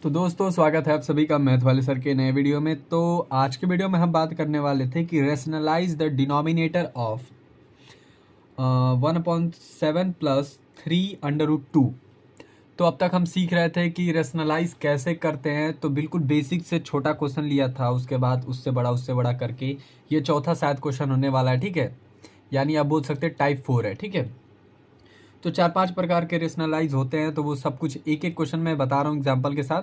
तो दोस्तों स्वागत है आप सभी का मैथ वाले सर के नए वीडियो में। तो आज के वीडियो में हम बात करने वाले थे कि rationalise the denominator of 1/7 plus 3√2। तो अब तक हम सीख रहे थे कि रेशनलाइज कैसे करते हैं। तो बिल्कुल बेसिक से छोटा क्वेश्चन लिया था, उसके बाद उससे बड़ा करके ये चौथा शायद क्वेश्चन होने वाला है, ठीक है। यानी आप बोल सकते हैं टाइप 4 है, ठीक है। तो 4-5 प्रकार के रेशनलाइज होते हैं, तो वो सब कुछ एक एक क्वेश्चन में बता रहा हूँ एग्जाम्पल के साथ।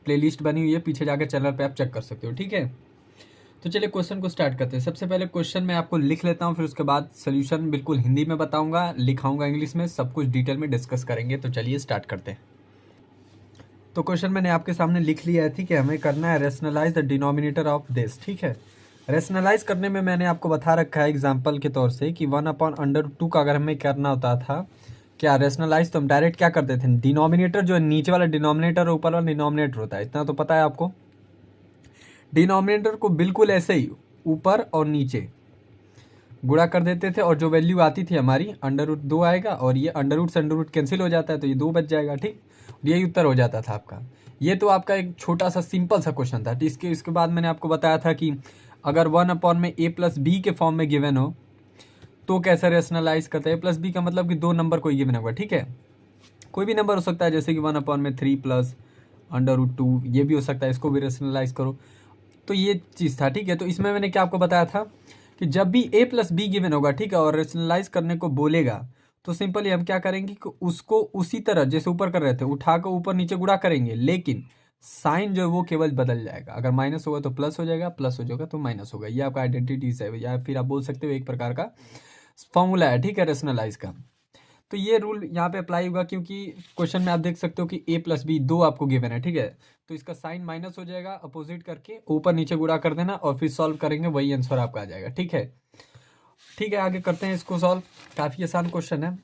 प्लेलिस्ट बनी हुई है, पीछे जाकर चैनल पे आप चेक कर सकते हो, ठीक है। तो चलिए क्वेश्चन को स्टार्ट करते हैं। सबसे पहले क्वेश्चन मैं आपको लिख लेता हूँ, फिर उसके बाद सोल्यूशन बिल्कुल हिंदी में बताऊंगा, लिखाऊंगा इंग्लिश में, सब कुछ डिटेल में डिस्कस करेंगे। तो चलिए स्टार्ट करते हैं। तो क्वेश्चन मैंने आपके सामने लिख लिया है, ठीक है। हमें करना है rationalise the denominator of this, ठीक है। रेशनलाइज करने में मैंने आपको बता रखा है एग्जाम्पल के तौर से कि 1/√2 का अगर हमें करना होता था क्या रेशनलाइज, तो हम डायरेक्ट क्या करते थे, डिनोमिनेटर जो है नीचे वाला डिनोमिनेटर और ऊपर वाला डिनोमिनेटर होता है, इतना तो पता है आपको। डिनोमिनेटर को बिल्कुल ऐसे ही ऊपर और नीचे गुणा कर देते थे, और जो वैल्यू आती थी हमारी √2 आएगा, और ये अंडर से अंडर कैंसिल हो जाता है, तो ये 2 बच जाएगा, ठीक। यही उत्तर हो जाता था आपका। ये तो आपका एक छोटा सा सिंपल सा क्वेश्चन था। इसके बाद मैंने आपको बताया था कि अगर 1/a+b के फॉर्म में गिवन हो तो कैसे रेशनलाइज करते हैं। +b का मतलब कि 2 नंबर कोई गिवन होगा, ठीक है। कोई भी नंबर हो सकता है, जैसे कि 1/3 प्लस √2, ये भी हो सकता है, इसको भी रेशनलाइज करो। तो ये चीज़ था, ठीक है। तो इसमें मैंने क्या आपको बताया था कि जब भी a+b गिवन होगा, ठीक है, और रेशनलाइज करने को बोलेगा, तो सिंपली हम क्या करेंगे कि उसको उसी तरह जैसे ऊपर कर रहे थे उठाकर ऊपर नीचे गुणा करेंगे, लेकिन साइन जो है वो केवल बदल जाएगा। अगर माइनस होगा तो प्लस हो जाएगा, प्लस हो जाएगा तो माइनस होगा। ये आपका आइडेंटिटी है, या फिर आप बोल सकते हो एक प्रकार का फॉर्मूला है, ठीक है, रेशनलाइज का। तो ये रूल यहाँ पे अप्लाई होगा, क्योंकि क्वेश्चन में आप देख सकते हो कि a+b 2 आपको गिवन है, ठीक है। तो इसका साइन माइनस हो जाएगा, अपोजिट करके ऊपर नीचे गुणा कर देना, और फिर सॉल्व करेंगे, वही आंसर आपका आ जाएगा, ठीक है। ठीक है, आगे करते हैं इसको सॉल्व। काफ़ी आसान क्वेश्चन है।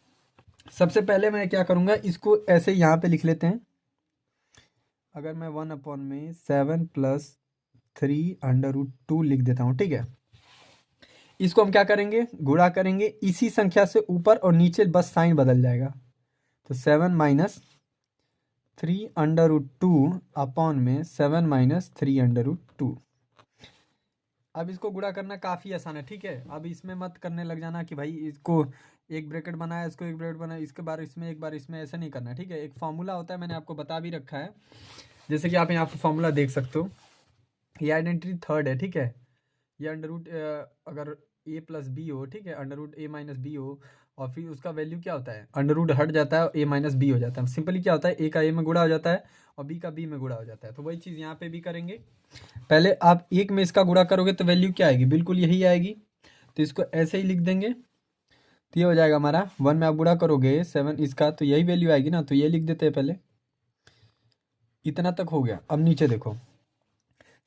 सबसे पहले मैं क्या करूँगा, इसको ऐसे यहाँ पे लिख लेते हैं। अगर मैं 1/7 प्लस 3√2 लिख देता हूँ, ठीक है। इसको हम क्या करेंगे, गुणा करेंगे इसी संख्या से ऊपर और नीचे, बस साइन बदल जाएगा। तो 7 - 3√2 अपॉन में 7 - 3√2। अब इसको गुणा करना काफ़ी आसान है, ठीक है। अब इसमें मत करने लग जाना कि भाई इसको एक ब्रैकेट बनाया, इसको एक ब्रैकेट बनाया, इसके बार इसमें एक बार इसमें, ऐसा नहीं करना, ठीक है। एक फॉर्मूला होता है, मैंने आपको बता भी रखा है, जैसे कि आप यहाँ पर फॉर्मूला देख सकते हो। ये आइडेंटिटी थर्ड है, ठीक है। ये अगर a+b हो, ठीक है, √a-b हो, और फिर उसका वैल्यू क्या होता है, अंडर हट जाता है, a-b हो जाता है। सिंपली क्या होता है, a का a में गुणा हो जाता है और b का b में गुणा हो जाता है। तो वही चीज़ यहाँ पे भी करेंगे। पहले आप एक में इसका गुणा करोगे तो वैल्यू क्या आएगी, बिल्कुल यही आएगी। तो इसको ऐसे ही लिख देंगे, तो ये हो जाएगा हमारा 1 में आप गुणा करोगे 7 इसका, तो यही वैल्यू आएगी ना। तो ये लिख देते हैं पहले। इतना तक हो गया। अब नीचे देखो,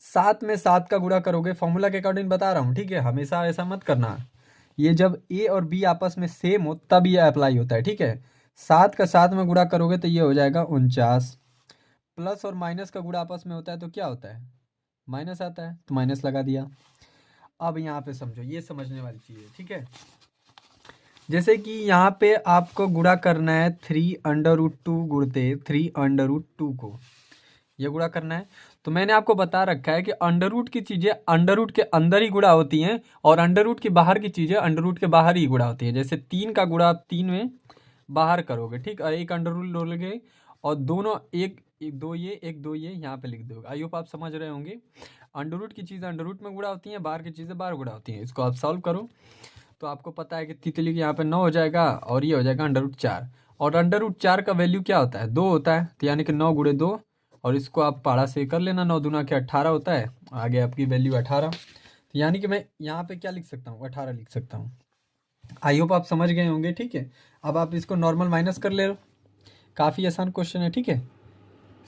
7 में 7 का गुणा करोगे, फॉर्मूला के अकॉर्डिंग बता रहा हूँ, ठीक है। हमेशा ऐसा मत करना, ये जब ए और बी आपस में सेम हो तब ये अप्लाई होता है, ठीक है। 7 का 7 में गुणा करोगे तो ये हो जाएगा 49। प्लस और माइनस का गुणा आपस में होता है तो क्या होता है, माइनस आता है, तो माइनस लगा दिया। अब यहाँ पे समझो, ये समझने वाली चीज़ है, ठीक है। जैसे कि यहाँ पे आपको गुणा करना है 3√2 गुणते 3√2 को, ये गुणा करना है। तो मैंने आपको बता रखा है कि अंडर रूट की चीज़ें अंडर रूट के अंदर ही गुणा होती हैं, और अंडर रूट के बाहर की चीज़ें अंडर रूट के बाहर ही गुणा होती हैं। जैसे 3 का गुणा आप 3 में बाहर करोगे, ठीक, और एक अंडर रूट लोगे, और दोनों एक एक दो ये यहाँ पे लिख दोगे। आई होप आप समझ रहे होंगे। अंडर रूट की चीज़ें अंडर रूट में गुणा होती हैं, बाहर की चीज़ें बाहर गुणा होती हैं। इसको आप सॉल्व करो तो आपको पता है कि तितली के यहाँ पे 9 हो जाएगा, और ये हो जाएगा √4। और √4 का वैल्यू क्या होता है, 2 होता है, तो यानी कि 9 × 2, और इसको आप पाड़ा से कर लेना, 9 दूना के 18 होता है, आगे आपकी वैल्यू 18। तो यानी कि मैं यहाँ पे क्या लिख सकता हूँ, 18 लिख सकता हूँ। आई होप आप समझ गए होंगे, ठीक है। अब आप इसको नॉर्मल माइनस कर ले लो, काफ़ी आसान क्वेश्चन है, ठीक है।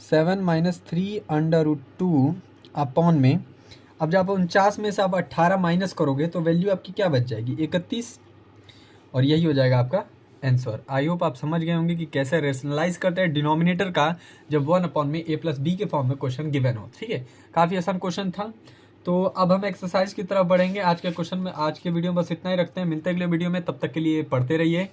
7 - 3√2 अपॉन में, अब जब आप 49 में से आप 18 माइनस करोगे तो वैल्यू आपकी क्या बच जाएगी, 31, और यही हो जाएगा आपका आंसर। आई होप आप समझ गए होंगे कि कैसे रेशनलाइज करते हैं डिनोमिनेटर का जब 1 में a+b के फॉर्म में क्वेश्चन गिवन हो, ठीक है। काफ़ी आसान क्वेश्चन था। तो अब हम एक्सरसाइज की तरफ बढ़ेंगे। आज के वीडियो में बस इतना ही रखते हैं, मिलते हैं अगले वीडियो में, तब तक के लिए पढ़ते रहिए।